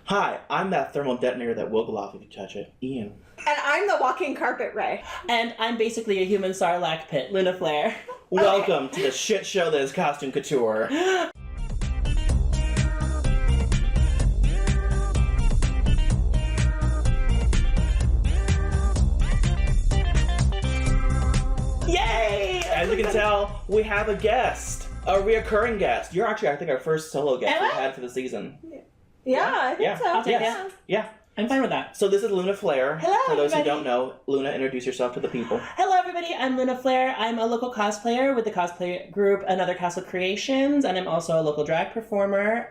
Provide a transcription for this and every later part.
Hi, I'm that thermal detonator that will go off if you touch it. Ian. And I'm the walking carpet, Rae. And I'm basically a human Sarlacc pit, Luna Flair. Welcome to the shit show that is Costume Couture. Yay! As you can tell, we have a guest. A reoccurring guest. You're actually, I think, our first solo guest we've had for the season. Yeah, I think so. I'll take Yes. it. Yeah. I'm fine with that. So this is Luna Flair. Hello, For those everybody. who don't know, Luna, introduce yourself to the people. Hello, everybody. I'm Luna Flair. I'm a local cosplayer with the cosplay group Another Castle Creations, and I'm also a local drag performer.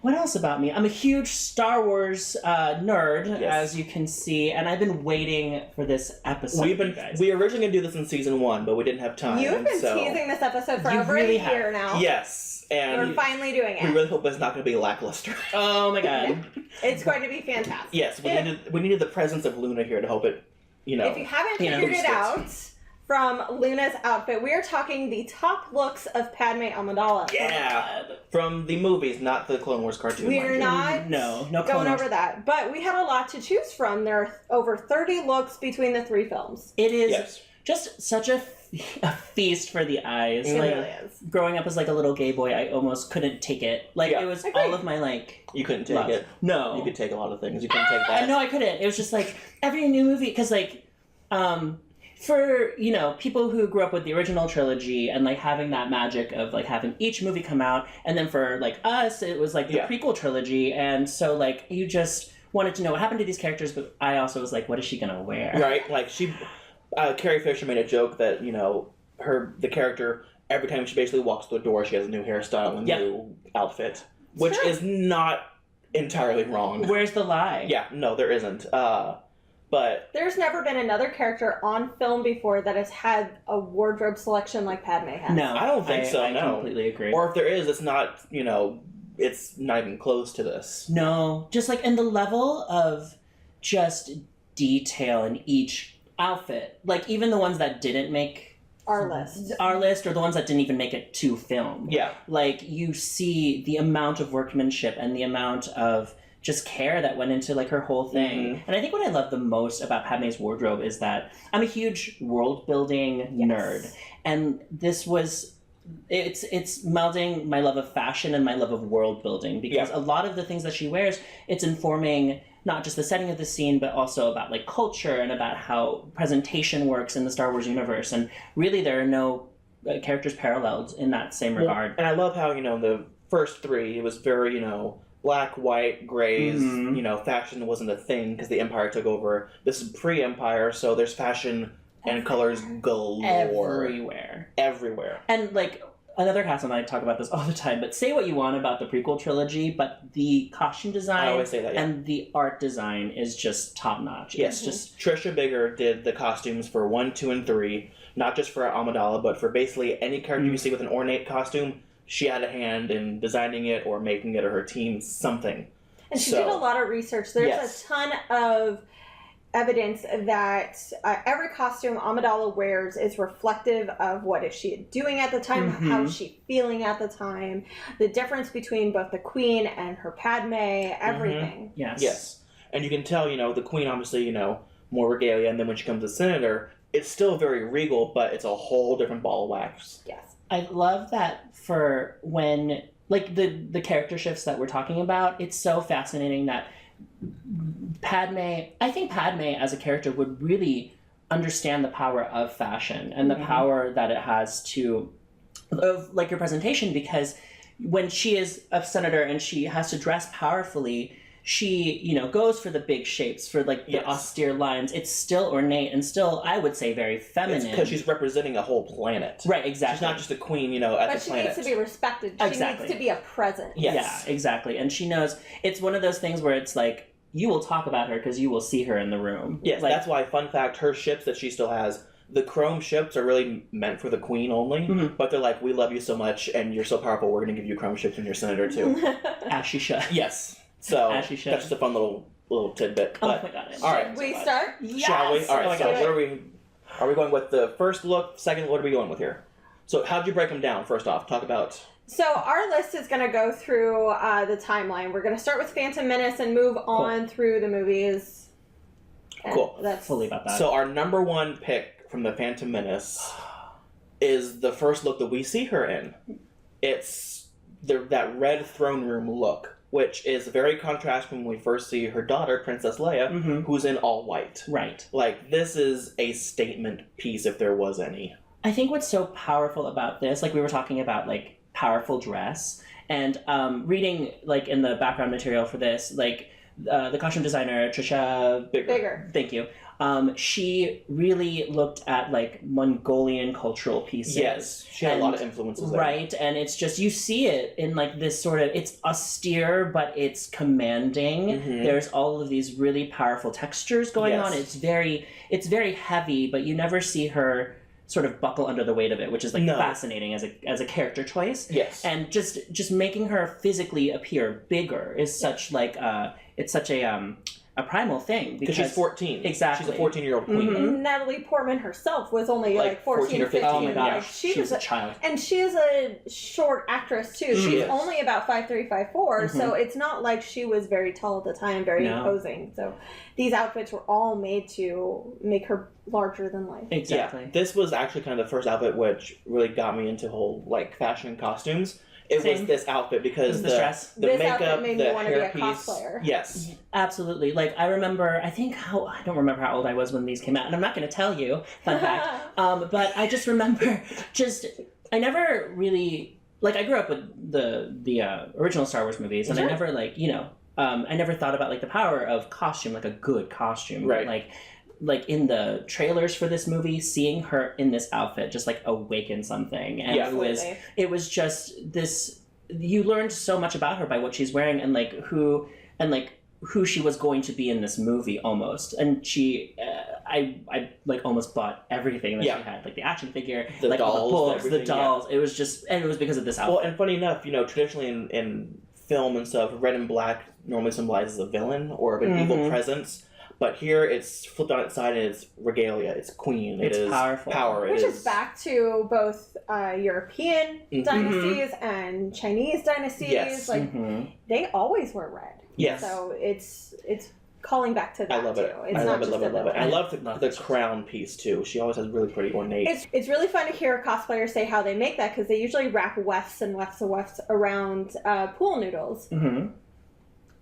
What else about me? I'm a huge Star Wars nerd, Yes. as you can see, and I've been waiting for this episode. We guys. originally going to do this in season 1, but we didn't have time. You've been so... teasing this episode for You over really a year now. Yes, and We're finally doing we it. really hope it's not going to be lackluster. Oh my god. It's going to be fantastic. Yes, we needed the presence of Luna here to help it, If you haven't You know, figured it boost it. out from Luna's outfit, we are talking the top looks of Padme Amidala. Yeah, from the movies, not the Clone Wars cartoon. We mind are you. not No going Clone Wars. over that. But we had a lot to choose from. There are over 30 looks between the 3 films. It is Yes. just such a feast for the eyes. It Like, really is. growing up as like a little gay boy, I almost couldn't take it. Like Yeah. it was Agreed. all of my like You couldn't take love. it. No, You could take a lot of things. You couldn't take that. No, I couldn't. It was just like every new movie because like for people who grew up with the original trilogy and like having that magic of like having each movie come out, and then for like us it was like the Yeah. prequel trilogy, and so like you just wanted to know what happened to these characters, but I also was like, what is she gonna wear? Right? Like Carrie Fisher made a joke that, the character, every time she basically walks through the door, she has a new hairstyle and a Yeah. new outfit. Which Sure. is not entirely wrong. Where's the lie? Yeah, no, there isn't. But There's never been another character on film before that has had a wardrobe selection like Padme has. No, I don't think so, I no. completely agree. or if there is, it's not, it's not even close to this. No, just like in the level of just detail in each outfit, like even the ones that didn't make Our list. our list, or the ones that didn't even make it to film. Yeah. Like you see the amount of workmanship and the amount of just care that went into like her whole thing. Mhm. And I think what I love the most about Padme's wardrobe is that I'm a huge world building nerd, and this was it's melding my love of fashion and my love of world building, because a lot of the things that she wears, it's informing not just the setting of the scene, but also about like culture and about how presentation works in the Star Wars universe. And really there are no characters paralleled in that same regard. And I love how, the first 3, it was very, black, white, grays, Mhm. fashion wasn't a thing because the Empire took over. This is pre-Empire, so there's fashion and colors galore. Everywhere. And like Another Castle and I talk about this all the time, but say what you want about the prequel trilogy, but the costume design I always say that, yeah. and the art design is just top notch. Yes, It's just Trisha Bigger did the costumes for 1, 2, and 3, not just for Amidala, but for basically any character you see with an ornate costume. She had a hand in designing it or making it, or her team, something. And she did a lot of research. There's a ton of evidence that every costume Amidala wears is reflective of what is she doing at the time, how is she feeling at the time, the difference between both the Queen and her Padme, everything. Yes. And you can tell, the Queen, obviously, more regalia, and then when she comes to Senator, it's still very regal, but it's a whole different ball of wax. Yes. I love that for when like the character shifts that we're talking about, it's so fascinating that I think Padme as a character would really understand the power of fashion and the power that it has of like your presentation, because when she is a senator and she has to dress powerfully, she, goes for the big shapes, for like the austere lines. It's still ornate and still, I would say, very feminine. Because she's representing a whole planet. Right, exactly. She's not just a queen, at But the she planet. needs to be respected. She Exactly. needs to be a presence. Yes. Yeah, exactly. And she knows, it's one of those things where it's like, you will talk about her because you will see her in the room. Yes, like, that's why, fun fact, her ships that she still has, the chrome ships are really meant for the queen only, but they're like, we love you so much and you're so powerful, we're going to give you chrome ships when you're senator too. as she should. Yes. So As she should. that's just a fun little tidbit. Oh But, my god. all right. Should we start? Yes! shall we? All right, Oh my so God. what are we going with the first look, second, what are we going with here? So how'd you break them down, first off? Talk about... So our list is going to go through the timeline. We're going to start with Phantom Menace and move on through the movies. And Cool. That's Fully about that. So our number one pick from the Phantom Menace is the first look that we see her in. It's that red throne room look, which is very contrast when we first see her daughter, Princess Leia, who's in all white. Right. Like, this is a statement piece if there was any. I think what's so powerful about this, like we were talking about, like, powerful dress, and reading, like, in the background material for this, like, the costume designer, Trisha Bigger. Thank you. She really looked at, like, Mongolian cultural pieces. Yes, she had a lot of influences there. Right, and it's just, you see it in, like, this sort of, it's austere, but it's commanding. There's all of these really powerful textures going on. It's very heavy, but you never see her sort of buckle under the weight of it, which is, like, fascinating as a character choice. Yes. And just making her physically appear bigger is such, like, it's such a primal thing. Because she's 14. Exactly. She's a 14-year-old queen. And Natalie Portman herself was only like 14 or 15. Oh my gosh, Like, she was a child. And she is a short actress too. She's only about 5'3", 5'4", so it's not like she was very tall at the time, very imposing. So these outfits were all made to make her larger than life. Exactly. Yeah, this was actually kind of the first outfit which really got me into whole, like, fashion and costumes. It was this outfit because the dress. The this makeup, outfit made the me want to be a hairpiece. cosplayer. Yes. Absolutely. Like, I remember, I don't remember how old I was when these came out, and I'm not going to tell you, fun fact, but I just remember I never really, like, I grew up with the original Star Wars movies, and I never, like, I never thought about, like, the power of costume, like a good costume. Right. Like in the trailers for this movie, seeing her in this outfit just, like, awakened something. And it was just this, you learned so much about her by what she's wearing and who she was going to be in this movie almost. And she, I like almost bought everything that she had, like the action figure, the like dolls, all the books, the dolls. It was just, and it was because of this outfit. Well, and funny enough, traditionally in film and stuff, red and black normally symbolizes a villain or an evil presence. But here it's flipped on its side and it's regalia, it's queen, it's powerful. Power. Which is back to both European dynasties and Chinese dynasties. Yes. Like, they always wear red. Yes. So it's calling back to that, I love it. too. It's I not love it, just love a it, love it. villain. I love the crown piece, too. She always has really pretty ornate. It's really fun to hear cosplayers say how they make that, because they usually wrap wefts and wefts and wefts around pool noodles.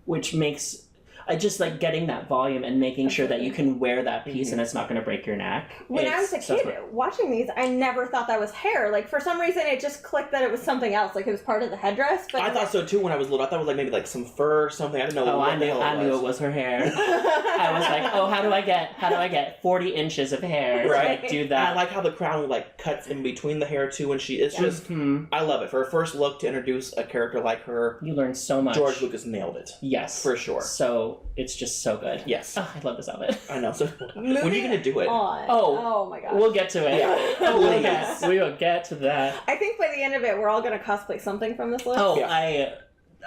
Which makes... I just like getting that volume and making sure that you can wear that piece and it's not going to break your neck. When I was a kid watching these, I never thought that was hair. Like, for some reason, it just clicked that it was something else. Like, it was part of the headdress. But I thought so too when I was little. I thought it was like maybe like some fur or something. I didn't know. I knew it was her hair. I was like, oh, how do I get 40 inches of hair? Right. To, like, do that. And I like how the crown like cuts in between the hair too, and it's just I love it. For her first look to introduce a character like her, you learn so much. George Lucas nailed it. Yes, for sure. So it's just so good. Yes. Oh, I love this outfit. I know. So when are you gonna do it? Oh my gosh. We'll get to it. Yeah. We will get to that. I think by the end of it, we're all gonna cosplay something from this list. Oh, yeah.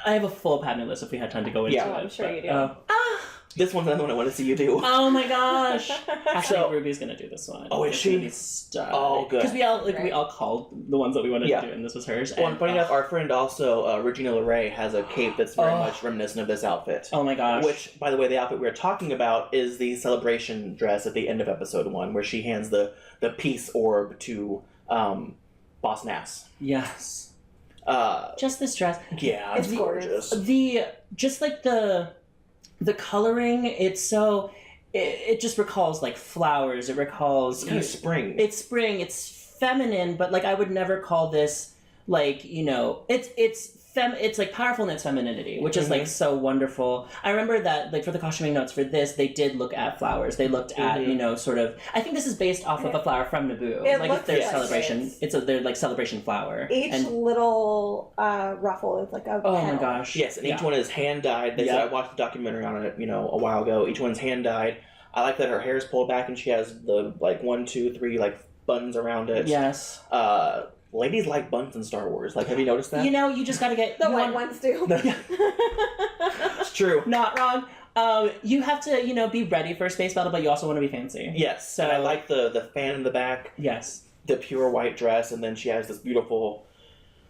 I have a full Padme list if we had time to go into it. I'm sure you do. This one's another one I want to see you do. Oh my gosh! Actually, Ruby's gonna do this one. Oh, is she? Oh, good. Because we all called the ones that we wanted to do, and this was hers. Well, and funny enough, our friend also, Regina LeRae, has a cape that's very much reminiscent of this outfit. Oh my gosh! Which, by the way, the outfit we were talking about is the celebration dress at the end of episode 1, where she hands the peace orb to Boss Nass. Yes. Just this dress. Yeah, it's gorgeous. The coloring, it's so... It just recalls, like, flowers. It recalls... It's kind of spring. It's spring. It's feminine, but, like, I would never call this, like, it's like powerful in its femininity, which is like so wonderful. I remember that, like, for the costuming notes for this, they did look at flowers. They looked at, sort of. I think this is based off of a flower from Naboo. Like, their celebration. It's their like celebration flower. Each little ruffle is like a petal. My gosh! Yes, and each one is hand dyed. I watched the documentary on it, a while ago. Each one's hand dyed. I like that her hair is pulled back and she has the like 1, 2, 3 like buttons around it. Yes. Ladies like buns in Star Wars. Like, have you noticed that? You just gotta get... The white ones do. It's true. Not wrong. You have to, be ready for a space battle, but you also want to be fancy. Yes. So, and I like the fan in the back. Yes. The pure white dress, and then she has this beautiful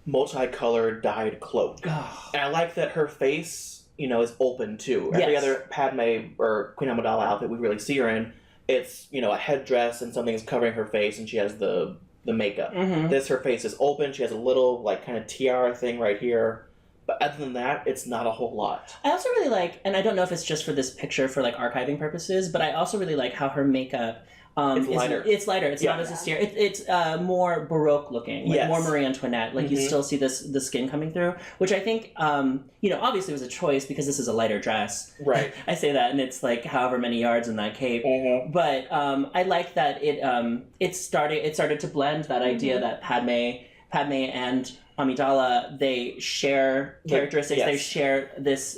multicolored dyed cloak. And I like that her face, is open too. Every other Padme or Queen Amidala outfit we really see her in, it's, a headdress and something is covering her face and she has the makeup. Her face is open. She has a little, kind of tiara thing right here. But other than that, it's not a whole lot. I also really like, and I don't know if it's just for this picture for archiving purposes, but I also really like how her makeup it's lighter. It's lighter. It's not as austere. It's more Baroque looking, more Marie Antoinette. You still see the skin coming through, which I think, obviously was a choice because this is a lighter dress. Right. I say that, and it's however many yards in that cape. But I like that it started to blend that idea that Padme and Amidala, they share characteristics. They share this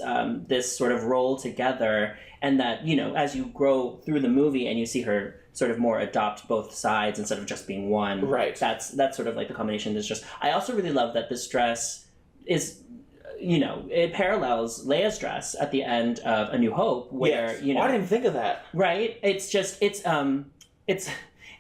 sort of role together, and that as you grow through the movie and you see her sort of more adopt both sides instead of just being one. Right. That's sort of the combination. Is just I also really love that this dress is. It parallels Leia's dress at the end of A New Hope, where I didn't even think of that. Right? It's just it's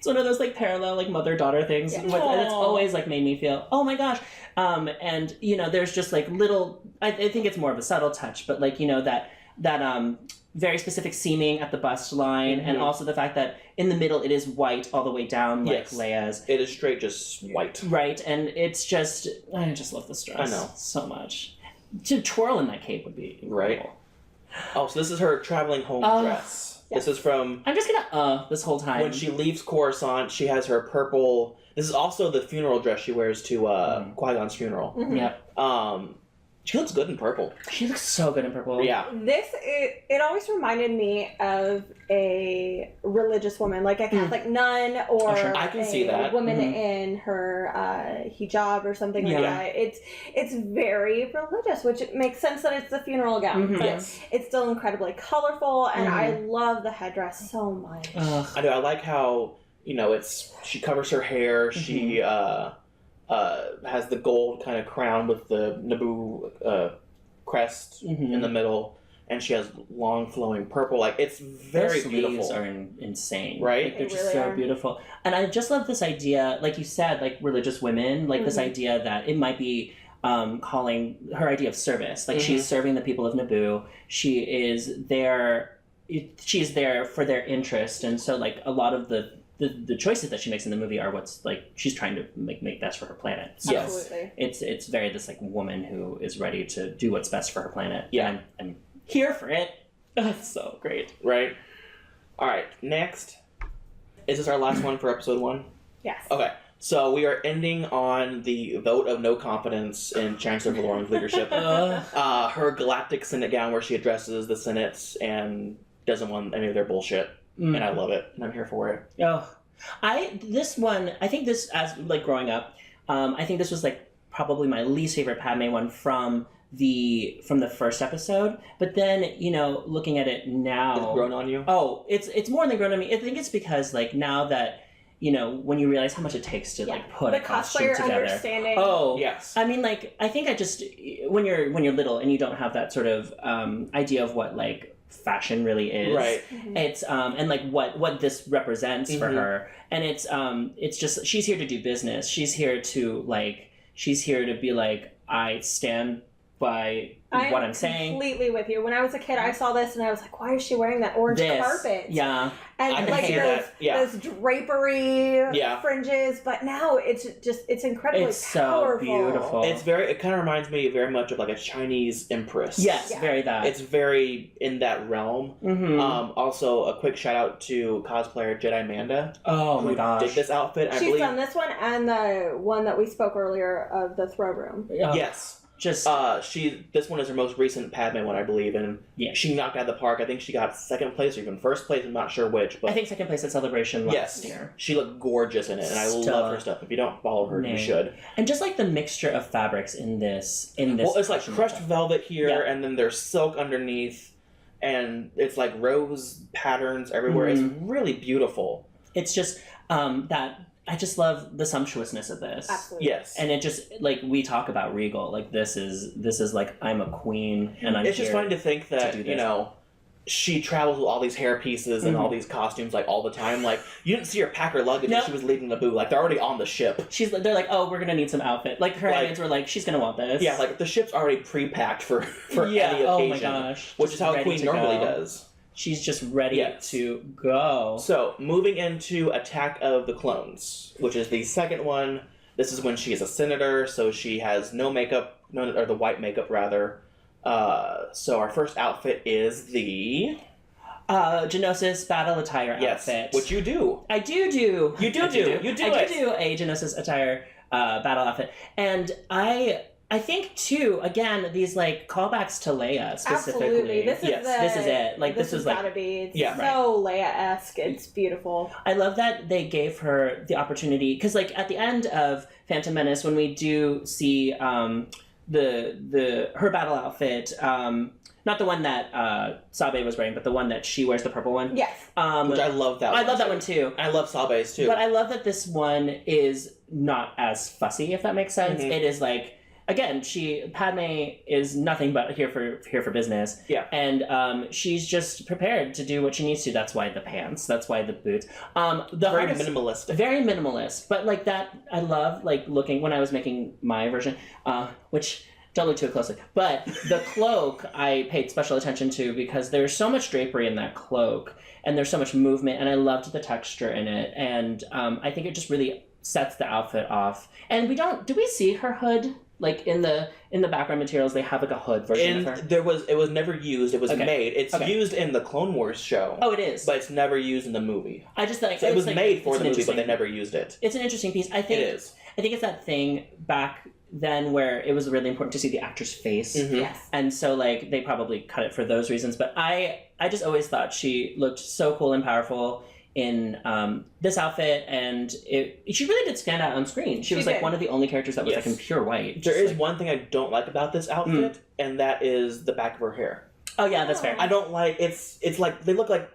one of those parallel mother-daughter things, and it's always made me feel, oh my gosh, and there's just little. I think it's more of a subtle touch, but that very specific seaming at the bust line, and also the fact that in the middle it is white all the way down Leia's. It is straight just white. Right, and it's just I just love this dress. I know so much. To twirl in that cape would be incredible. Right. Oh, so this is her traveling home dress. This is from... I'm just gonna this whole time. When she leaves Coruscant, she has her purple... This is also the funeral dress she wears to Qui-Gon's funeral. Yep. She looks good in purple. She looks so good in purple. Yeah. It always reminded me of a religious woman, like a Catholic nun or I can see that. Woman in her hijab or something like that. It's very religious, which it makes sense that it's the funeral gown. But it's still incredibly colorful, and I love the headdress so much. I know. I like how she covers her hair. She has the gold kind of crown with the Naboo crest in the middle, and she has long flowing purple. It's very beautiful. Those sleeves are insane, right? They're just so beautiful, and I just love this idea, like you said, religious women, this idea that it might be calling her idea of service. She's serving the people of Naboo. She is there. She's there for their interest, and so a lot of the choices that she makes in the movie are what's she's trying to make best for her planet. So Absolutely. It's very this woman who is ready to do what's best for her planet. Yeah. And I'm here for it. That's so great. Right. All right. Next. Is this our last one for episode 1? Yes. Okay. So we are ending on the vote of no confidence in Chancellor Valoran's leadership. Her galactic Senate gown where she addresses the Senate and doesn't want any of their bullshit. And I love it, and I'm here for it. Oh, I think this as growing up, I think this was probably my least favorite Padme one from the first episode. But then looking at it now, It's grown on you. Oh, it's more than grown on me. I think it's because now that when you realize how much it takes to put a costume together. Understanding. Oh yes. I mean, I think I just when you're little and you don't have that sort of idea of what fashion really is, right? It's and what this represents for her, and it's just she's here to do business. She's here to be I stand by what I'm saying. Completely with you. When I was a kid, I saw this and I was like, why is she wearing that orange carpet? Yeah. And I can see that. those drapery fringes, but now it's incredibly powerful. So beautiful. It kind of reminds me very much of a Chinese empress. Yes, very that. It's very in that realm. Also, a quick shout out to cosplayer Jedi Amanda. Oh who my gosh. did this outfit. She's done this one and the one that we spoke earlier of the throw room. Yes. Just this one is her most recent Padme one, I believe, and she knocked out of the park. I think she got second place or even first place. I'm not sure which, but I think second place at Celebration last year. She looked gorgeous in it, and I love her stuff. If you don't follow her, you should. And just the mixture of fabrics in this. Well, it's crushed velvet here, and then there's silk underneath, and it's rose patterns everywhere. It's really beautiful. It's just that. I just love the sumptuousness of this. Absolutely. Yes. And it just we talk about regal. This is I'm a queen and I'm It's just fun to think that she travels with all these hair pieces and all these costumes like all the time. Like you didn't see her pack her luggage when she was leaving Naboo. Like they're already on the ship. They're like, oh, we're gonna need some outfit. Like her handmaids were like, she's gonna want this. Yeah, like the ship's already pre-packed for any occasion. Oh my gosh. Which is how a queen normally does. She's just ready to go. So moving into Attack of the Clones, which is the second one. This is when she is a senator, so she has no makeup, or the white makeup rather. So our first outfit is the Geonosis battle attire outfit. Which you do. I do. You do a Geonosis attire battle outfit. And I think too, again, these like callbacks to Leia specifically. Absolutely. This is it. Like this is like gotta be so Leia-esque. It's beautiful. I love that they gave her the opportunity because like at the end of Phantom Menace when we do see her battle outfit, not the one that Sabe was wearing, but the one that she wears, the purple one. Yes. Which I love that one. I love that one too. I love Sabe's too. But I love that this one is not as fussy, if that makes sense. Mm-hmm. It is like, again, Padme is nothing but here for business. Yeah. And she's just prepared to do what she needs to. That's why the pants. That's why the boots. Very minimalistic. Very minimalist. But like that, I love like looking when I was making my version, which don't look too closely. But the cloak I paid special attention to because there's so much drapery in that cloak and there's so much movement and I loved the texture in it. And I think it just really sets the outfit off. And do we see her hood? Like in the background materials, they have like a hood version of her. It was never used. It was made. It's used in the Clone Wars show. Oh, it is. But it's never used in the movie. I just like it was made for the movie, but they never used it. It's an interesting piece. I think it is. I think it's that thing back then where it was really important to see the actor's face. Mm-hmm. Yes. And so like they probably cut it for those reasons. But I just always thought she looked so cool and powerful in this outfit, and she really did stand out on screen. She was like one of the only characters that was like in pure white. There is one thing I don't like about this outfit, and that is the back of her hair. Oh yeah, that's fair. I don't like it's like they look like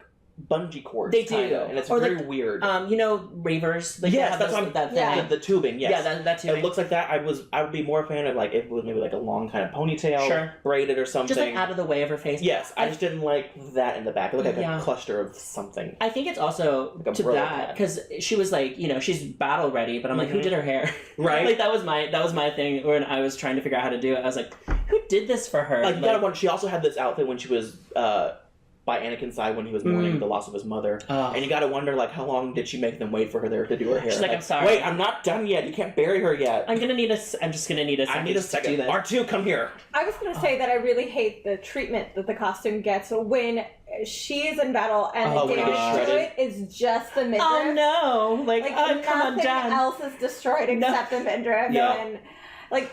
bungee cords. They do, and it's very weird. You know, ravers. Like yes, that's what that thing. The tubing. Yes, yeah, that tubing. It looks like that. I would be more a fan of like if it was maybe like a long kind of ponytail, braided or something, just like out of the way of her face. Yes, I just didn't like that in the back. It looked like a cluster of something. I think it's also like to that because she was like, you know, she's battle ready, but I'm like, who did her hair? Right. Like that was my thing when I was trying to figure out how to do it. I was like, who did this for her? Like that one. She also had this outfit when she was by Anakin's side when he was mourning the loss of his mother. And you gotta wonder, like, how long did she make them wait for her there to do her hair? She's like, I'm sorry. Wait, I'm not done yet. You can't bury her yet. I'm just gonna need a second. Do that. R2, come here. I was gonna say that I really hate the treatment that the costume gets when she is in battle and the damage to it is just the midriff. Oh no! Like come on, nothing done. else is destroyed except the midriff. Yeah. And like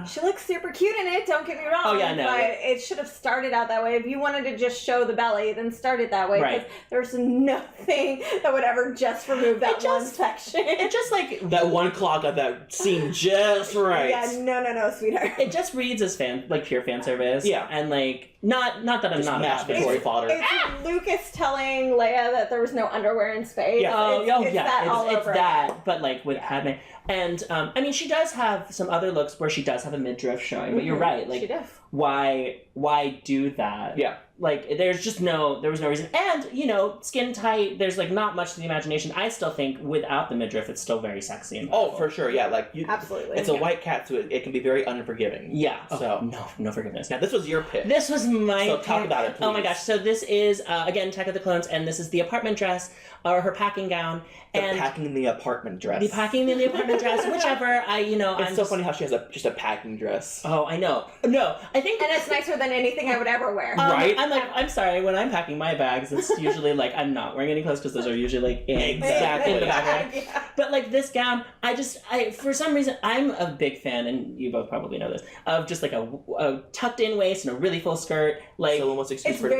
she looks super cute in it, don't get me wrong. Oh yeah, no. But it should have started out that way. If you wanted to just show the belly, then start it that way. Right. There's nothing that would ever just remove that one section. It just like that one claw got that seam just right. Yeah, no, sweetheart. It just reads as pure fan service. Yeah. And like not that I'm just not masturbatory fodder. It's Lucas telling Leia that there was no underwear in space. Yeah. It's that, but like with Padme. And I mean, she does have some other looks where she does have a midriff showing, but you're right. Like, she does. Why do that? Yeah. Like, there was no reason. And, you know, skin tight, there's like not much to the imagination. I still think without the midriff, it's still very sexy. And oh, for sure. Yeah. Like, absolutely. It's a white cat, so it can be very unforgiving. Yeah. So no forgiveness. Now, this was your pick. This was my So talk about it, please. Oh my gosh. So this is, again, Attack of the Clones, and this is the apartment dress, or her packing gown. Packing in the apartment dress. The packing in the apartment dress, whichever. It's so funny how she has just a packing dress. Oh, I know. No, I think... And it's nicer than anything I would ever wear. Right? I'm sorry, when I'm packing my bags, it's usually like, I'm not wearing any clothes because those are usually like in the background. Yeah. But like this gown, for some reason, I'm a big fan, and you both probably know this, of just like a tucked in waist and a really full skirt. Like, so almost excuse for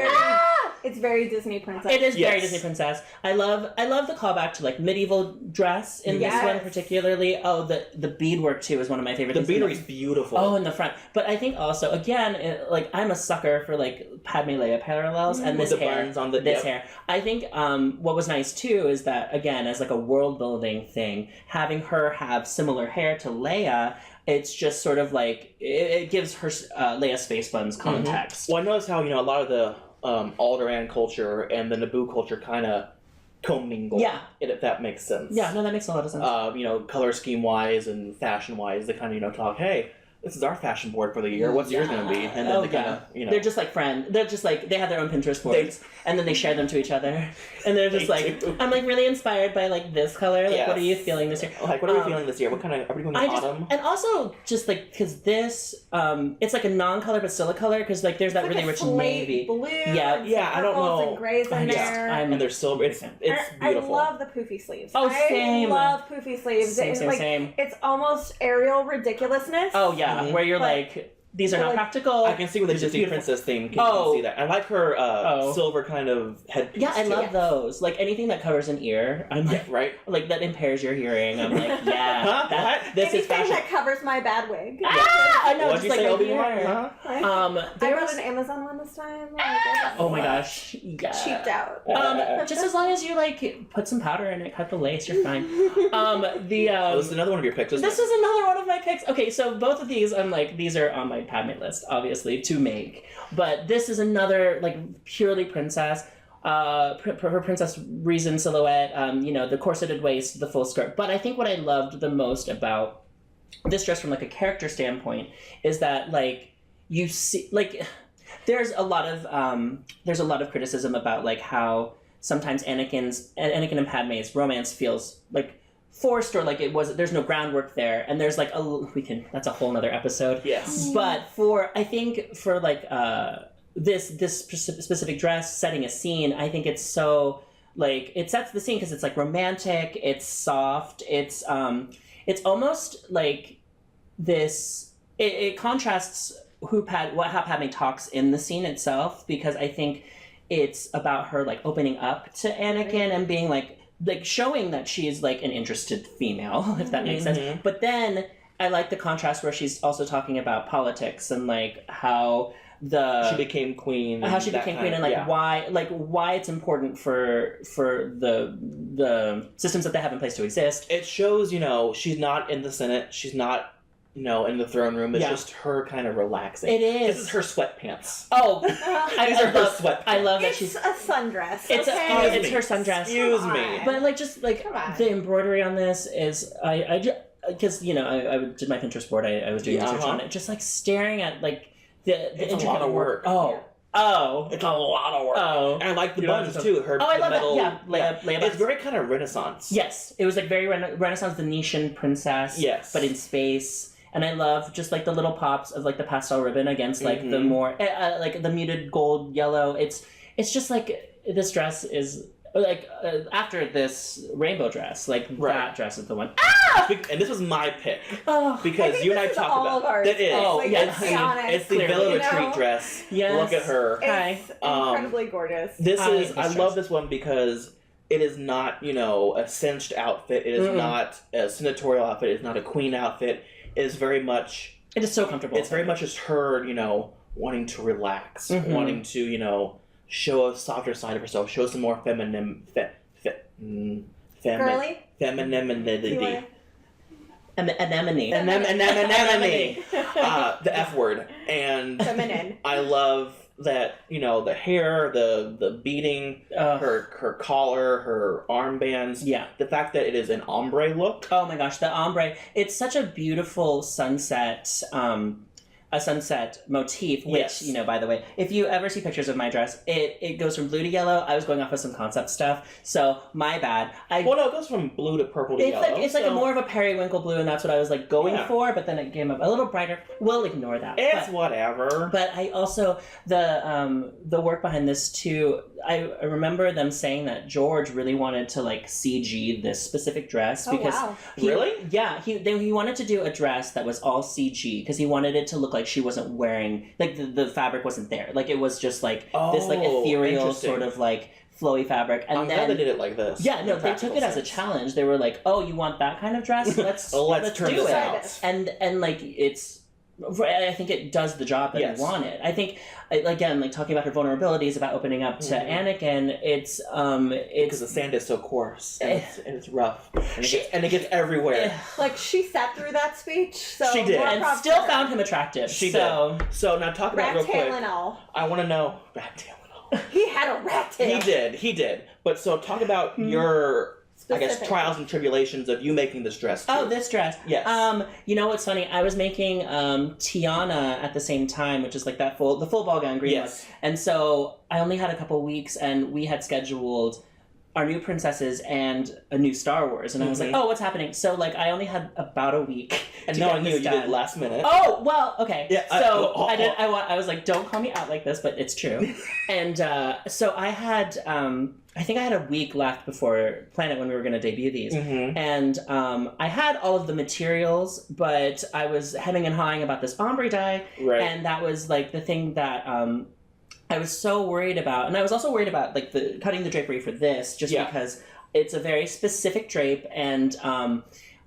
it's very Disney princess. It is very Disney princess. I love the callback to like medieval dress in this one particularly. Oh, the beadwork too is one of my favorite things. The beadwork is beautiful. Oh, in the front. But I think also, again, like I'm a sucker for like Padme Leia parallels and this hair. Buns on the hair. I think what was nice too is that, again, as like a world building thing, having her have similar hair to Leia, it's just sort of like it gives her Leia's face buns context. Well, I noticed how a lot of the Alderaan culture and the Naboo culture kind of commingle. Yeah. If that makes sense. Yeah, no, that makes a lot of sense. Color scheme wise and fashion wise, they kind of talk. Hey, this is our fashion board for the year. What's yours going to be? And then they kind of they're just like friends. They're just like they have their own Pinterest boards, and then they share them to each other. And they're just I'm like really inspired by like this color. Like, what are you feeling this year? Like, what are we feeling this year? What kind of are we going autumn? And also just like because this, it's like a non-color but still a color because like there's that really rich navy blue. Yeah, I don't know. And grays in there. And there's silver. It's beautiful. I love the poofy sleeves. Oh, same. I love poofy sleeves. Same. It's almost aerial ridiculousness. Oh yeah. Where you're like, these are not practical. I can see with the Disney princess theme. Can see that. I like her silver kind of headpiece. Yeah, I love those. Like anything that covers an ear, I'm like, right? Like that impairs your hearing. I'm like, This is fashion. That covers my bad wig. I know. What'd you say, Obi-Wan? I got an Amazon one this time. Oh my gosh, cheaped out. Just as long as you like put some powder in it, cut the lace, you're fine. This is another one of your picks. This is another one of my picks. Okay, so both of these, I'm like, these are on my Padme list, obviously, to make. But this is another, like, purely princess. Her princess reason silhouette, the corseted waist, the full skirt. But I think what I loved the most about this dress from, like, a character standpoint is that, like, you see, like, there's a lot of criticism about, like, how sometimes Anakin and Padme's romance feels, like, forced or like there's no groundwork there, and there's like that's a whole nother episode. Yes. But for like this specific dress setting a scene, I think it's so like it sets the scene because it's like romantic, it's soft, it's almost like this. It contrasts how Padme talks in the scene itself, because I think it's about her like opening up to Anakin and being like showing that she is like an interested female, if that makes sense. But then I like the contrast where she's also talking about politics and like how she became queen, and why it's important for the systems that they have in place to exist. It shows, she's not in the Senate, she's not in the throne room. It's just her kind of relaxing. It is. This is her sweatpants. Oh, these are her sweatpants. I love that it's a sundress. It's her sundress. Excuse me. But like, just like the embroidery on this is, I because I did my Pinterest board. I was doing research on it, just like staring at like the it's a lot of work. Oh, it's a lot of work. Oh, and I like the buttons too. I love that. Yeah, it's very kind of Renaissance. Yes, it was like very Renaissance, Venetian princess. Yes, but in space. And I love just like the little pops of like the pastel ribbon against like the more like the muted gold yellow. It's just like this dress is like after this rainbow dress, like that dress is the one. And this was my pick because you and I talked about it. Is. Oh, yeah, it's the Villa Retreat dress. Yes. Look at her. It's incredibly gorgeous. I love this one because it is not a cinched outfit. It is not a senatorial outfit. It is not a queen outfit. It is very much. It is so comfortable. It's very much just her, wanting to relax, wanting to, show a softer side of herself, show some more femininity. Anemone. The F word. And feminine. I love that, the hair, the beading, her collar, her armbands. Yeah. The fact that it is an ombre look. Oh my gosh, the ombre. It's such a beautiful sunset, a sunset motif, which, by the way, if you ever see pictures of my dress, it goes from blue to yellow. I was going off of some concept stuff, so my bad. Well, no, it goes from blue to purple to yellow. It's like a more of a periwinkle blue, and that's what I was like going for, but then it came up a little brighter. We'll ignore that. It's whatever. But I also, the work behind this too, I remember them saying that George really wanted to like CG this specific dress because he wanted to do a dress that was all CG because he wanted it to look like she wasn't wearing like the fabric wasn't there, like it was just like this like ethereal sort of like flowy fabric. And I'm glad they did it like this. Yeah, no, they took it as a challenge. They were like, "Oh, you want that kind of dress? Let's turn do this it." out. And like I think it does the job that he wanted. I think, again, like talking about her vulnerabilities, about opening up to Anakin, it's because the sand is so coarse and it's rough and it gets everywhere. Like she sat through that speech, so she did, and still found him attractive. She did. So now talk about real quick. And all. I want to know rat tail and all. He had a rat tail. He did. But so talk about your, I guess, trials and tribulations of you making this dress, too. Oh, this dress. Yes. You know what's funny? I was making Tiana at the same time, which is like the full ball gown green look. And so I only had a couple weeks, and we had scheduled our new princesses and a new Star Wars, and I was like, oh, what's happening? So like I only had about a week. And no one knew you did last minute. Oh, well, okay. Yeah, I was like, don't call me out like this, but it's true. And so I had I think I had a week left before Planet when we were going to debut these. And I had all of the materials, but I was hemming and hawing about this ombre dye. Right. And that was like the thing that I was so worried about. And I was also worried about like the cutting the drapery for this, just because it's a very specific drape. And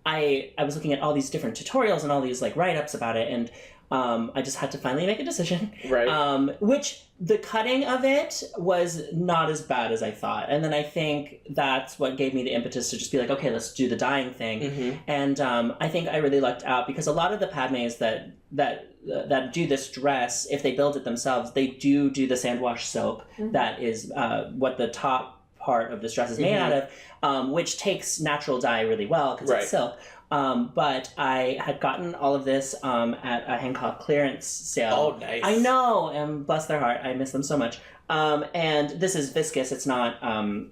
I was looking at all these different tutorials and all these like write-ups about it. And I just had to finally make a decision. Right. Which the cutting of it was not as bad as I thought. And then I think that's what gave me the impetus to just be like, okay, let's do the dyeing thing. And I think I really lucked out because a lot of the Padmes that do this dress, if they build it themselves, they do the sand wash soap. That is what the top part of this dress is made out of, which takes natural dye really well because it's silk. But I had gotten all of this at a Hancock clearance sale. Oh, nice. I know, and bless their heart, I miss them so much. And this is viscous. It's not.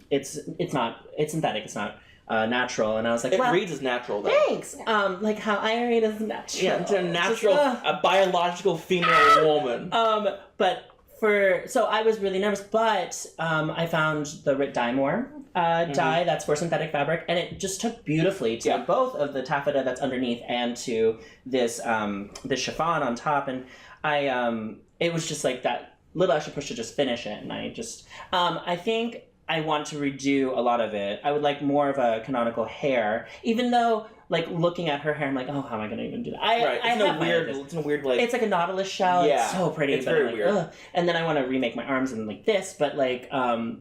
It's synthetic. It's not natural. And I was like, it reads as natural, though. Thanks. Like how I read is natural. Yeah, it's a natural, a biological female woman. So I was really nervous, but I found the Rit Dymore dye that's for synthetic fabric, and it just took beautifully to both of the taffeta that's underneath and to this chiffon on top, and it was just like that little extra push to just finish it, and I think I want to redo a lot of it. I would like more of a canonical hair, even though like looking at her hair, I'm like, oh, how am I going to even do that? It's a weird like. It's like a nautilus shell. Yeah, it's so pretty. It's very weird. Ugh. And then I want to remake my arms and like this, but like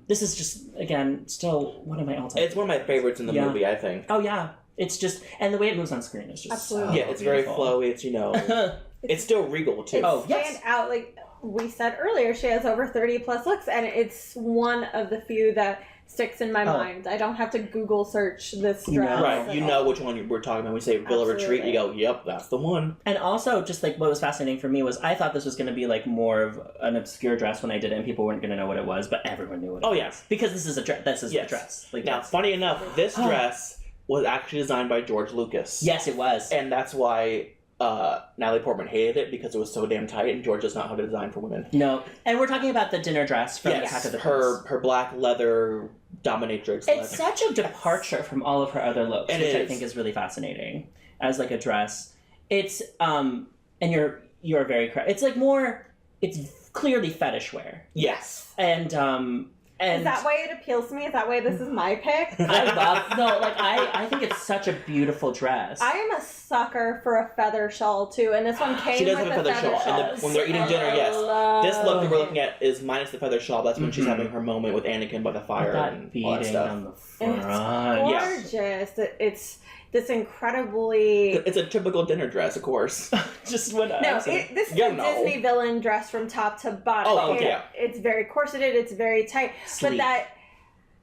this is just again still one of my all-time. It's one of my favorites in the movie, I think. Oh yeah, it's just and the way it moves on screen is just absolutely. It's very flowy. It's it's still regal too. Stand out like we said earlier. She has over 30 plus looks, and it's one of the few that sticks in my mind. I don't have to Google search this dress. Right, you know which one we're talking about. We say Villa Retreat, you go, yep, that's the one. And also, just like what was fascinating for me was I thought this was going to be like more of an obscure dress when I did it, and people weren't going to know what it was, but everyone knew what it was. Yes. Because this is a dress. This is a dress. Like, now, funny enough, this dress was actually designed by George Lucas. Yes, it was. And that's why Natalie Portman hated it, because it was so damn tight, and George does not have a design for women. No. And we're talking about the dinner dress from Attack of the Clones. Her black leather dominatrix. It's such a departure from all of her other looks, which I think is really fascinating as like a dress. It's and you're very correct. It's like more. It's clearly fetish wear. Yes. And is that why it appeals to me? Is that why this is my pick? I think it's such a beautiful dress. I am a sucker for a feather shawl too, and this one came she does with have a feather shawl. And when they're eating dinner, yes. This look that we're looking at is minus the feather shawl. That's when she's having her moment with Anakin by the fire and all that stuff. On the front. It's gorgeous. It's this incredibly. It's a typical dinner dress, of course. This is a Disney villain dress from top to bottom. Oh, yeah. It's very corseted. It's very tight. Sleek. But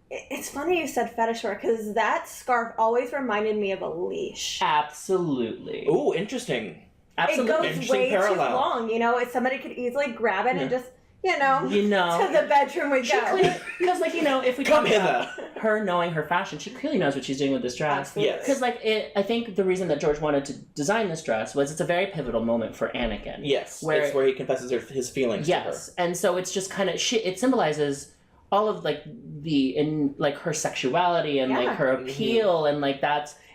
it's funny you said fetish wear, because that scarf always reminded me of a leash. Absolutely. Ooh, interesting. Absolutely. It goes way too long. Somebody could easily grab it and just. To the bedroom we go. Because, if we talk about her knowing her fashion, she clearly knows what she's doing with this dress. Absolutely. Because, I think the reason that George wanted to design this dress was it's a very pivotal moment for Anakin. Yes, it's where he confesses his feelings to her. Yes, and so it's just kind of, it symbolizes all of, her sexuality and, her appeal, and,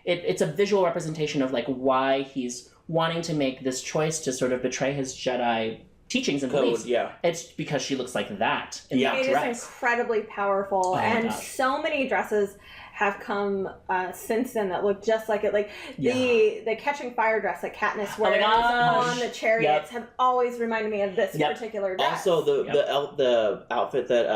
it's a visual representation of, why he's wanting to make this choice to sort of betray his Jedi teachings and beliefs. It's because she looks like that in that dress. It is incredibly powerful, and so many dresses have come since then that look just like it. The Catching Fire dress that Katniss wears on the chariots have always reminded me of this particular dress. Also, the outfit that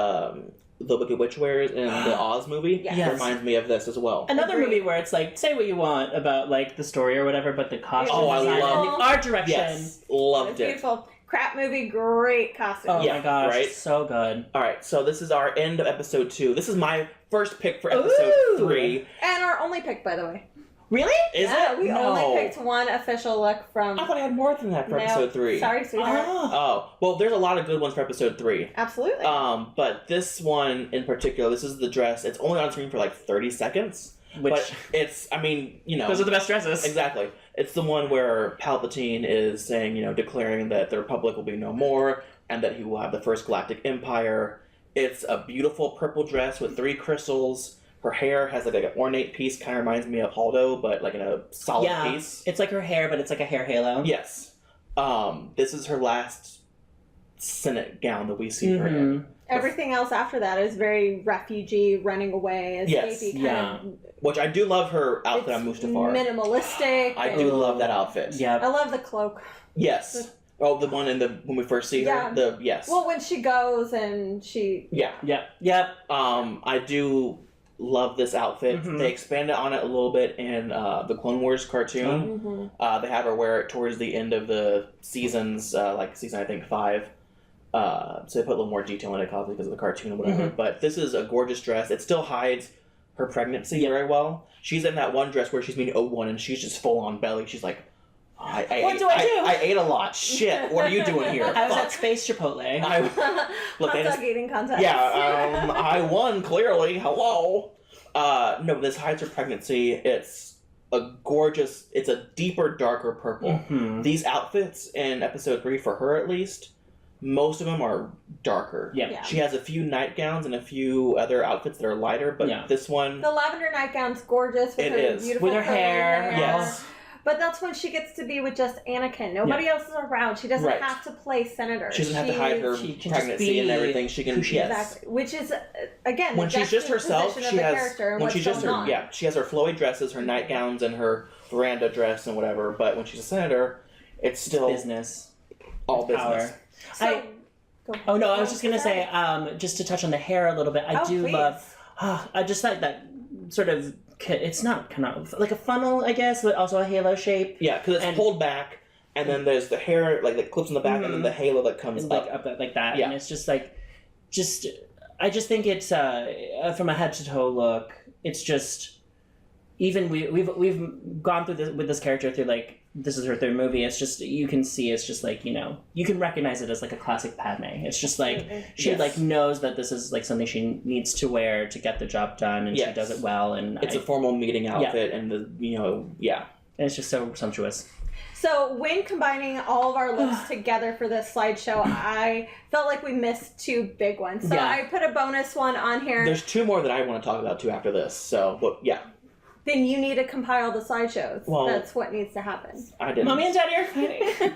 the Wicked Witch wears in the Oz movie reminds me of this as well. Another movie where it's say what you want about the story or whatever, but the costume design and the art direction. Yes, loved it. Beautiful. Crap movie, great costume. Oh my gosh, right? so good. All right, so this is our end of episode 2. This is my first pick for episode 3. And our only pick, by the way. Really? Is yeah, it? we No. only picked one official look from... I thought I had more than that for episode 3. Sorry, sweetheart. Oh, well, there's a lot of good ones for episode 3. Absolutely. But this one in particular, this is the dress. It's only on screen for like 30 seconds. Which, but it's, I mean, you know... those are the best dresses. Exactly. It's the one where Palpatine is saying, you know, declaring that the Republic will be no more and that he will have the first galactic empire. It's a beautiful purple dress with 3 crystals. Her hair has like an ornate piece, kind of reminds me of Haldo, but like in a solid piece. It's like her hair, but it's like a hair halo. Yes. This is her last Senate gown that we see her in. Everything else after that is very refugee, running away, escapey kind of... Which I do love her outfit on Mustafar. Minimalistic. I do love that outfit. Yeah. I love the cloak. Yes. Oh, the one when we first see her? Yes. Well, when she goes and she... Yeah. Yep. I do love this outfit. They expanded on it a little bit in the Clone Wars cartoon. They have her wear it towards the end of the seasons, like season I think 5. So they put a little more detail in it obviously because of the cartoon or whatever. But this is a gorgeous dress. It still hides her pregnancy very well. She's in that one dress where she's being O1 and she's just full on belly. She's like, What do I do? I ate a lot. Shit. What are you doing here? I was at Space Chipotle. Look, hot dog eating contest. Yeah, I won, clearly. Hello. No, this hides her pregnancy. It's a deeper, darker purple. These outfits in episode 3, for her at least, most of them are darker. Yeah. She has a few nightgowns and a few other outfits that are lighter, but this one... The lavender nightgown's gorgeous with her beautiful with her hair. Yes. But that's when she gets to be with just Anakin. Nobody else is around. She doesn't have to play senator. She doesn't have to hide her pregnancy and everything. She can, exactly. Which is, again, when she's just herself, she has she has her flowy dresses, her Mm-hmm. nightgowns, and her veranda dress and whatever. But when she's a senator, it's still business, all business. Power. So, I was just gonna say, just to touch on the hair a little bit. I do love. I just like that sort of. It's not kind of like a funnel, I guess, but also a halo shape. Yeah, because it's pulled back, and then there's the hair like that clips in the back, and then the halo that comes up like that. Yeah. And it's just like, I just think it's from a head to toe look. It's just even we've gone through this with this character through like. This is her 3rd movie. It's just, you can see, it's just like, you know, you can recognize it as like a classic Padme. It's just like, she like knows that this is like something she needs to wear to get the job done, and she does it well. And it's a formal meeting outfit, and and it's just so sumptuous. So when combining all of our looks together for this slideshow, I felt like we missed 2 big ones. So I put a bonus one on here. There's 2 more that I want to talk about too after this. So, but yeah. Then you need to compile the slideshows. Well, that's what needs to happen. I didn't. Mommy and Daddy are fighting.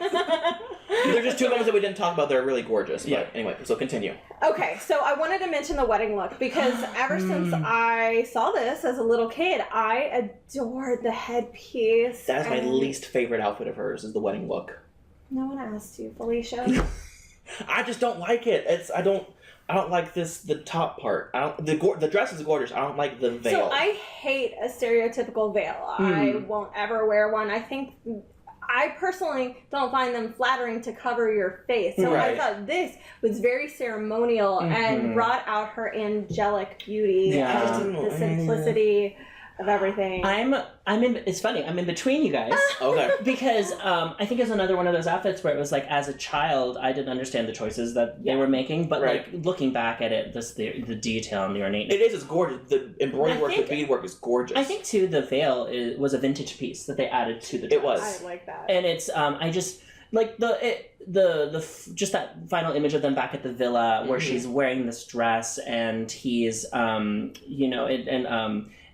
There's just 2 ones that we didn't talk about. They're really gorgeous. But anyway, so continue. Okay, so I wanted to mention the wedding look because ever since I saw this as a little kid, I adored the headpiece. That is my least favorite outfit of hers, is the wedding look. No one asked you, Felicia. I just don't like it. I don't like the top part. The dress is gorgeous. I don't like the veil. So I hate a stereotypical veil. I won't ever wear one. I personally don't find them flattering to cover your face. So I thought this was very ceremonial and brought out her angelic beauty and the simplicity of everything. It's funny, I'm in between you guys. Okay. Because I think it's another one of those outfits where it was like, as a child, I didn't understand the choices that they were making, but like looking back at it, the detail and the ornate. It's gorgeous. The embroidery work, the beadwork is gorgeous. I think too, the veil was a vintage piece that they added to the dress. It was. I like that. And it's, I just, like just that final image of them back at the villa where she's wearing this dress and he's,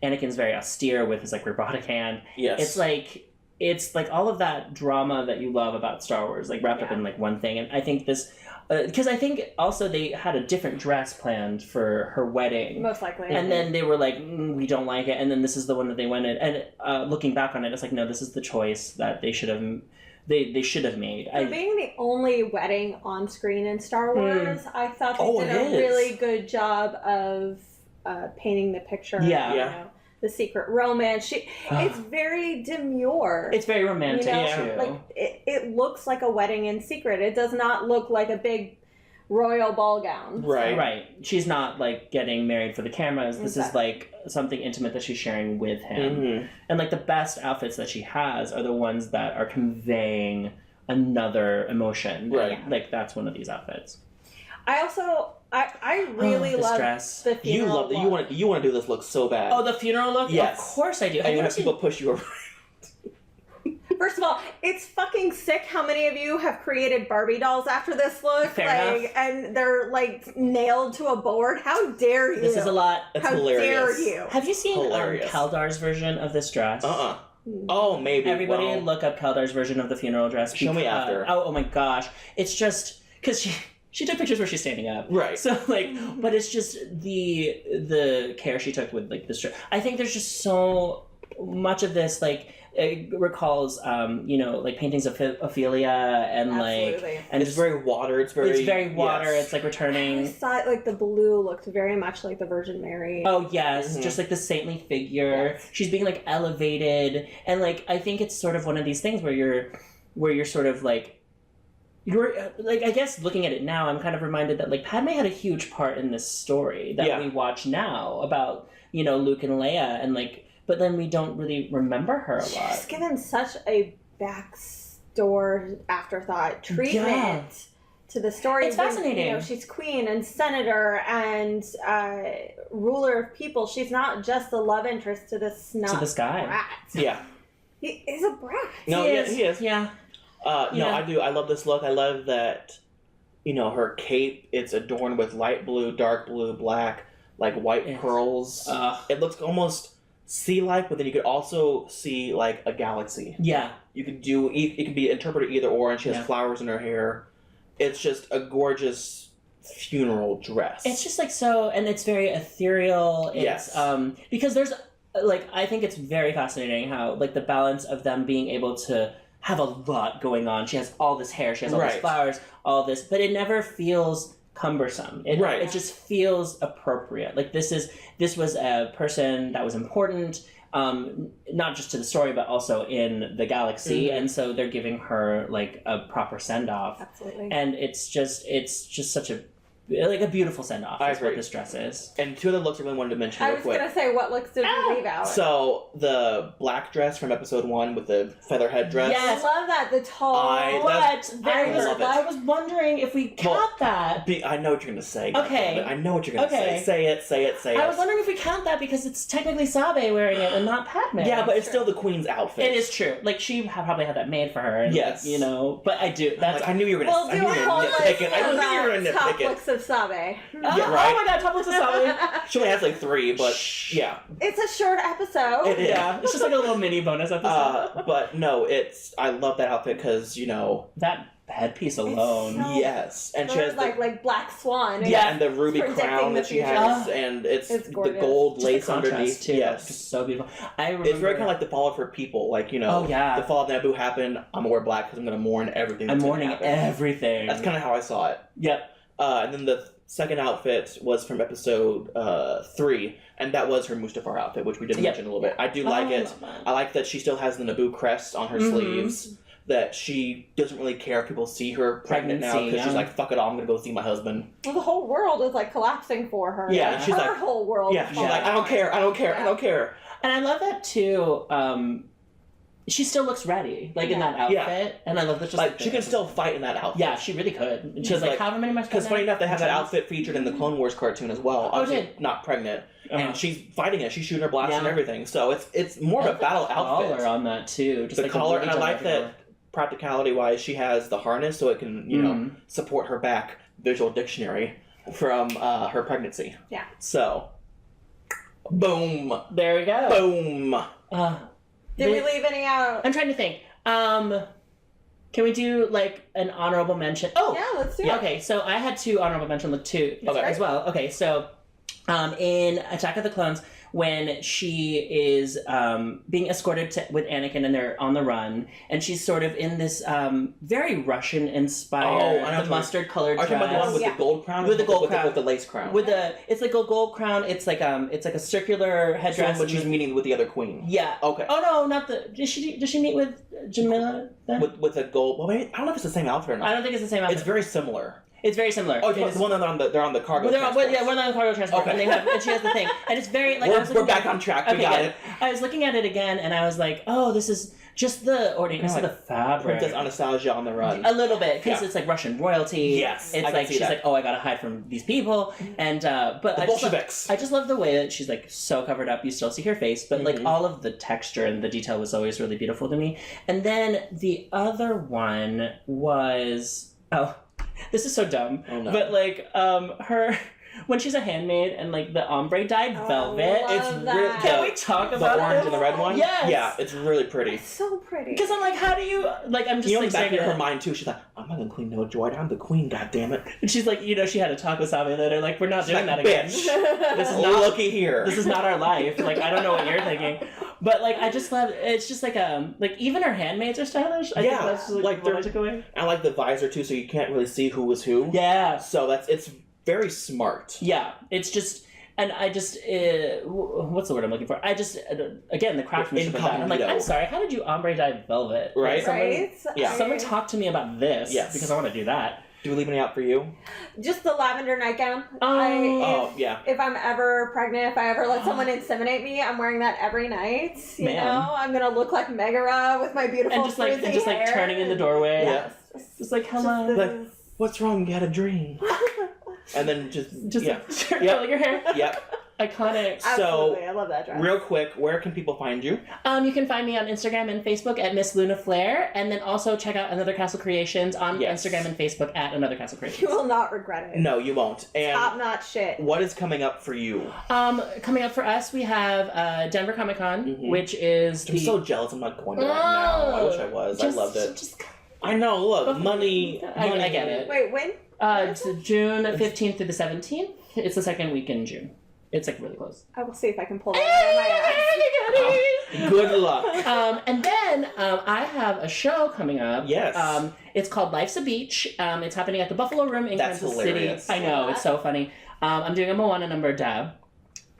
Anakin's very austere with his like robotic hand. Yes. It's like all of that drama that you love about Star Wars, like wrapped up in like one thing. And I think this, because I think also they had a different dress planned for her wedding. Most likely. And then they were like, we don't like it. And then this is the one that they went in. And looking back on it, it's like, no, this is the choice that they should have. They should have made. For being the only wedding on screen in Star Wars, I thought they did a really good job of painting the picture. Yeah. the secret romance. It's very demure. It's very romantic, too. Like it looks like a wedding in secret. It does not look like a big royal ball gown. Right. She's not like getting married for the cameras. This is like something intimate that she's sharing with him. Mm-hmm. And like the best outfits that she has are the ones that are conveying another emotion. Right. Like that's one of these outfits. I really love dress. the funeral look. You want to do this look so bad. Oh, the funeral look? Yes. Of course I do. And you have people push you around. First of all, it's fucking sick how many of you have created Barbie dolls after this look. Fair enough. And they're like nailed to a board. How dare you? This is a lot. It's how hilarious. Dare you? Have you seen Kaldar's version of this dress? Oh, maybe. Everybody look up Kaldar's version of the funeral dress. Show me after. Oh my gosh. It's just... Because she took pictures where she's standing up. Right. So, like... But it's just the care she took with, like, this dress. I think there's just so much of this, like... It recalls, like paintings of Ophelia and Absolutely. like, and it's very water. It's very water. Yes. It's like returning. I thought like the blue looked very much like the Virgin Mary. Oh yes, just like the saintly figure. Yes. She's being like elevated, and like I think it's sort of one of these things where you're sort of like. You're like, I guess looking at it now, I'm kind of reminded that like Padme had a huge part in this story that we watch now about Luke and Leia and like. But then we don't really remember her a lot. She's given such a backdoor afterthought treatment to the story. It's fascinating. She's queen and senator and ruler of people. She's not just the love interest to this guy. brat. Yeah. He is a brat. No, he is. Yeah. No, I do. I love this look. I love that, her cape, it's adorned with light blue, dark blue, black, like white pearls. It looks almost... sea-like, but then you could also see like a galaxy. Yeah, you could do. It could be interpreted either or, and she has flowers in her hair. It's just a gorgeous funeral dress. It's just like so, and it's very ethereal. It's, because there's like I think it's very fascinating how like the balance of them being able to have a lot going on. She has all this hair, she has all these flowers, all this, but it never feels cumbersome. It just feels appropriate. Like this was a person that was important, not just to the story, but also in the galaxy. And so they're giving her like a proper send off. Absolutely. And it's just such a beautiful send off. That's what this dress is. And two other looks I really wanted to mention. I was gonna say, what looks did we leave out? So the black dress from episode 1 with the feather head dress. Yes, I love that. The tall. I was wondering if we count that. I know what you're gonna say. Okay. I know what you're gonna say. Say it. I was wondering if we count that because it's technically Sabe wearing it and not Padme. Yeah, but it's still the queen's outfit. It is true. Like she probably had that made for her. And, yes. But I do. That's. I knew you were gonna. I knew you were gonna nitpick it. I knew you were gonna nitpick it. Top looks of Sabe. Yeah, right. Oh my god, top looks of Sabe. She only has like 3, but yeah. It's a short episode. Yeah, it's just like a little mini bonus episode. But no, I love that outfit because that headpiece alone. Yes, and she has like Black Swan. And the ruby crown that she has, and it's the gold lace underneath too. Yes, just so beautiful. I remember it's very kind of like the fall of her people. Like the fall of Naboo happened. I'm gonna wear black because I'm gonna mourn everything. I'm mourning everything. That's kind of how I saw it. Yep. And then the second outfit was from episode 3, and that was her Mustafar outfit, which we did mention a little bit. I do like it. I like that she still has the Naboo crest on her sleeves, that she doesn't really care if people see her pregnant now, because she's like, fuck it all, I'm going to go see my husband. Well, the whole world is like collapsing for her. Yeah, and she's her whole world. Yeah, she's like, I don't care. And I love that too. She still looks ready, like in that outfit, and I love that. Like she can still fight in that outfit. Yeah, she really could. She's like however many months. Because funny enough, they have that outfit featured in the Clone Wars cartoon as well. Obviously, not pregnant, and she's fighting it. She's shooting her blast and everything. So it's more of a battle outfit. Collar on that too, just the like collar, and I like that practicality wise. She has the harness, so it can support her back. Visual dictionary from her pregnancy. Yeah. So, boom. There we go. Boom. Did we leave any out? I'm trying to think. Can we do like an honorable mention? Oh, yeah, let's do it. Okay, so I had 2 honorable mentions too as well. Okay, so in Attack of the Clones, when she is being escorted with Anakin and they're on the run, and she's sort of in this very Russian-inspired, the mustard-colored dress. Are you talking about the one with the gold crown? With the gold crown. With the lace crown. It's like a gold crown. It's like a circular headdress. But she's meeting with the other queen. Yeah. Okay. Oh no, not the. Does she meet with Jamila then? With a gold. Well, maybe, I don't know if it's the same outfit or not. I don't think it's the same outfit. It's very similar. It's very similar. Oh, it's the one they're on the cargo transport. Yeah, we're on the cargo transport. Okay. And she has the thing. And it's very like we're back on track. We got it. I was looking at it again and I was like, oh, this is just the ordinary, like the fabric. Princess Anastasia on the run. A little bit, because it's like Russian royalty. Yes, it's like she's like, oh, I gotta hide from these people, and but the Bolsheviks. I just love the way that she's like so covered up. You still see her face, but like all of the texture and the detail was always really beautiful to me. And then the other one was this is so dumb, but like her. When she's a handmaid and like the ombre dyed velvet, it's really. Can we talk about the orange this? and the red one? Yes. Yeah, it's really pretty. It's so pretty. Because I'm like, how do you like? I'm just like back in her mind too. She's like, I'm not gonna clean no Droid. I'm the queen. God damn it. And she's like, she had a talk with Sabe later. Like, we're not doing that again. Bitch. This is not looky here. This is not our life. Like, I don't know what you're thinking, but like, I just love. It's just like even her handmaids are stylish. I think that's just, like what I took away. I like the visor too, so you can't really see who was who. Yeah. So it's very smart. Yeah, it's just, and I just, what's the word I'm looking for? I just, again, the craftsmanship of that. I'm like, I'm sorry, how did you ombre dye velvet? Right? Like, someone talk to me about this. Yes. Because I want to do that. Do we leave any out for you? Just the lavender nightgown. Yeah. If I'm ever pregnant, if I ever let someone inseminate me, I'm wearing that every night. You know, I'm gonna look like Megara with my beautiful and just like turning in the doorway. Yes. Just like, hello. Like, what's wrong? You had a dream. And then just curling your hair. Yep. Iconic. Absolutely, I love that dress. Real quick, where can people find you? You can find me on Instagram and Facebook at Miss Luna Flair, and then also check out Another Castle Creations on Instagram and Facebook at Another Castle Creations. You will not regret it. No, you won't. And top-notch shit. What is coming up for you? Coming up for us, we have Denver Comic Con, which is I'm so jealous I'm not going to that now. I wish I was. I loved it. I know, look, money. I get it. Wait, when? It's June 15th through the 17th. It's the second week in June. It's like really close. I will see if I can pull that out of my ass. Good luck. And then I have a show coming up. Yes. It's called Life's a Beach. It's happening at the Buffalo Room in Kansas hilarious. City. I know, it's so funny. I'm doing a Moana number dab.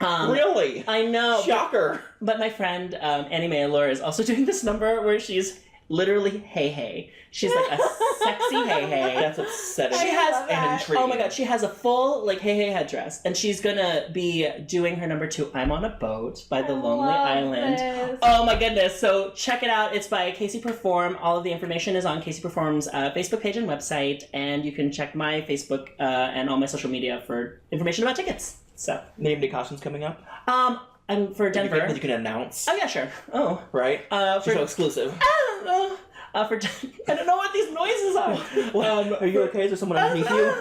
Really? I know. Shocker. But my friend Annie Maylor is also doing this number where she's literally hey. She's like a sexy hey. That's upsetting. She has and intriguing. Oh my god, she has a full like hey headdress, and she's gonna be doing her number 2, I'm on a Boat by the Lonely Island. This. Oh my goodness! So check it out. It's by Casey Perform. All of the information is on Casey Perform's Facebook page and website, and you can check my Facebook and all my social media for information about tickets. So, name any costumes coming up? I'm for Denver. That you can announce. Oh yeah, sure. Oh, right. For so exclusive. I don't know. I don't know what these noises are. Are you okay? Is there someone underneath you?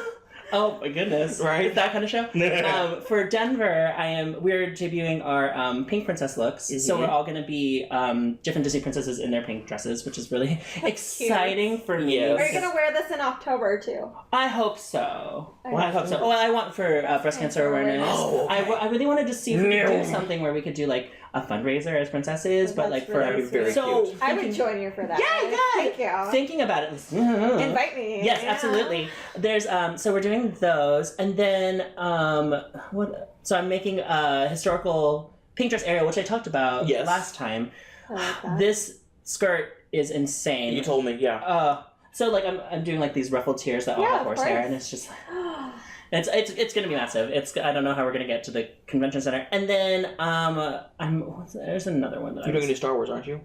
Oh my goodness! Right, that kind of show. For Denver, we're debuting our Pink Princess looks. So we're all going to be different Disney princesses in their pink dresses, which is really exciting for me. Are you going to wear this in October too? I hope so. I hope so. Well, I want for breast cancer awareness. Oh, okay. I really wanted to see if we could do something where we could do like a fundraiser as princesses, but like for very cute. I would join you for that. Yeah, thank you. Thinking about it, invite me. Yes, absolutely. There's so we're doing those, and then what? So I'm making a historical pink dress area, which I talked about last time. I like that. This skirt is insane. You told me, yeah. So like I'm doing like these ruffled tiers that all have horsehair, and it's just. It's gonna be massive. I don't know how we're gonna get to the convention center, and then there's another one that you're doing a new Star Wars, aren't you?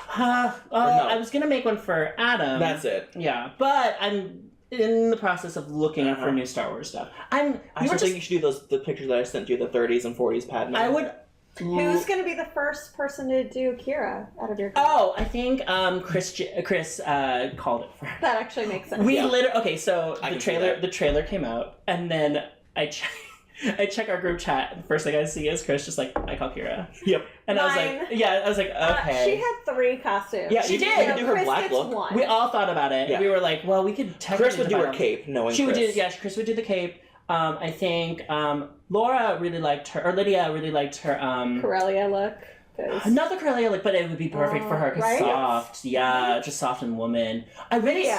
I was gonna make one for Adam. That's it. Yeah, but I'm in the process of looking for new Star Wars stuff. I think you should do the pictures that I sent you, the 30s and 40s Padme. I would. Who's going to be the first person to do Kira out of your group? Oh, I think Chris called it for her. That actually makes sense. So the trailer came out, and then I check our group chat, and the first thing I see is Chris just like, I call Kira. Yep. And I was like, okay. She had 3 costumes. Yeah, she did. You could do her black look. 1. We all thought about it. Yeah. We were like, well, we could technically. Chris would do her cape, knowing Chris would do. Chris would do the cape. I think Laura really liked her, or Lydia really liked her. Corellia look. Not the Corellia look, but it would be perfect for her because right? soft, just soft and woman. I really,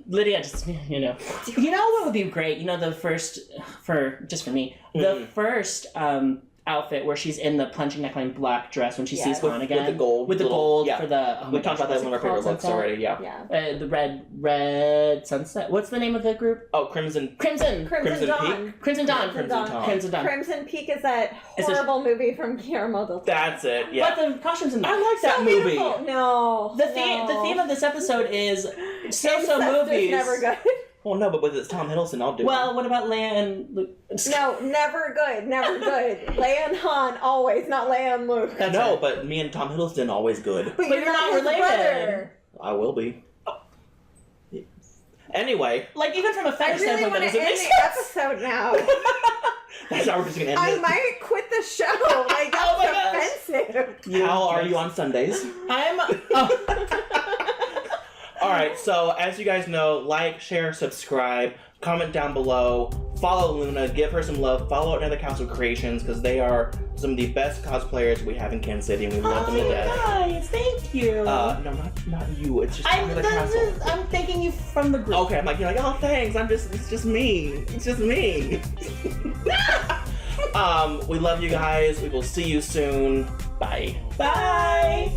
Lydia, just you know what would be great. The first for me, the first outfit where she's in the plunging neckline black dress when she sees Han again with the gold for the we talked about that in one of our favorite looks already. The red sunset. What's the name of the group? Oh, Crimson Dawn. Peak. Crimson Dawn. Crimson Peak is that horrible movie from Guillermo del Toro. That's it. Yeah. But the costumes in I like that movie. Beautiful. No. The theme of this episode is so movies. Never good. Well, no, but with it's Tom Hiddleston, I'll do it. Well, what about Leia and Luke? No, never good. Leia and Han, always, not Leia and Luke. But me and Tom Hiddleston, always good. But you're not related. Brother. I will be. Oh. Anyway. Like, even from a fetish standpoint, that doesn't make sense. I really want to end the episode now. That's how we're just going to end I it. might quit the show. Like, that's offensive. How are you on Sundays? Alright, so as you guys know, like, share, subscribe, comment down below, follow Luna, give her some love, follow Another Council Creations, because they are some of the best cosplayers we have in Kansas City, and we love them to death. Guys, thank you. No, not you, it's just Another Council. I'm thanking you from the group. Okay, I'm like, you're like, oh, thanks, it's just me. It's just me. We love you guys, we will see you soon. Bye. Bye.